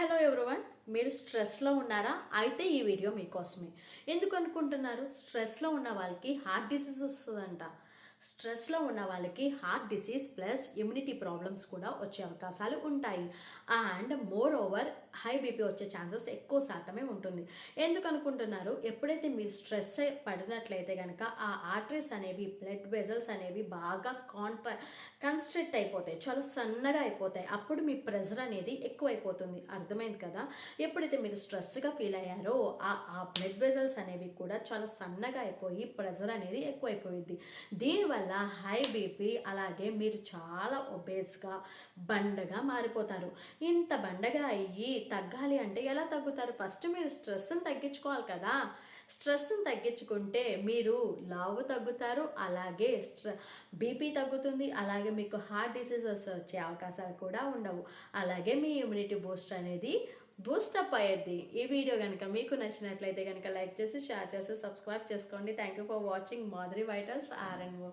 Hello everyone, మీరు స్ట్రెస్లో ఉన్నారా? అయితే ఈ వీడియో మీకోసమే. ఎందుకు అనుకుంటున్నారు? స్ట్రెస్లో ఉన్న వాళ్ళకి హార్ట్ డిసీజ్ వస్తుందంట. స్ట్రెస్లో ఉన్న వాళ్ళకి heart disease plus immunity problems కూడా వచ్చే అవకాశాలు ఉంటాయి. And more over high BP వచ్చే ఛాన్సెస్ ఎక్కువ శాతమే ఉంటుంది. ఎందుకు అనుకుంటున్నారు? ఎప్పుడైతే మీరు స్ట్రెస్ పడినట్లయితే కనుక ఆ ఆర్టరీస్ అనేవి, బ్లడ్ వెజల్స్ అనేవి బాగా కన్స్ట్రిక్ట్ అయిపోతాయి, చాలా సన్నగా అయిపోతాయి. అప్పుడు మీ ప్రెషర్ అనేది ఎక్కువైపోతుంది. అర్థమైంది కదా? ఎప్పుడైతే మీరు స్ట్రెస్గా ఫీల్ అయ్యారో ఆ బ్లడ్ వెజల్స్ అనేవి కూడా చాలా సన్నగా అయిపోయి ప్రెషర్ అనేది ఎక్కువైపోయింది. దీనివల్ల హై బీపీ, అలాగే మీరు చాలా ఒబేస్గా, బండగా మారిపోతారు. ఇంత బండగా అయ్యి తగ్గాలి అంటే ఎలా తగ్గుతారు? ఫస్ట్ మీరు స్ట్రెస్ని తగ్గించుకోవాలి కదా. స్ట్రెస్ని తగ్గించుకుంటే మీరు లావు తగ్గుతారు, అలాగే బీపీ తగ్గుతుంది, అలాగే మీకు హార్ట్ డిసీజెస్ వచ్చే అవకాశాలు కూడా ఉండవు. అలాగే మీ ఇమ్యూనిటీ బూస్ట్ అనేది బూస్టప్ అయ్యేది. ఈ వీడియో కనుక మీకు నచ్చినట్లయితే కనుక లైక్ చేసి, షేర్ చేసి, సబ్స్క్రైబ్ చేసుకోండి. Thank you for watching Madhuri vitals RNO.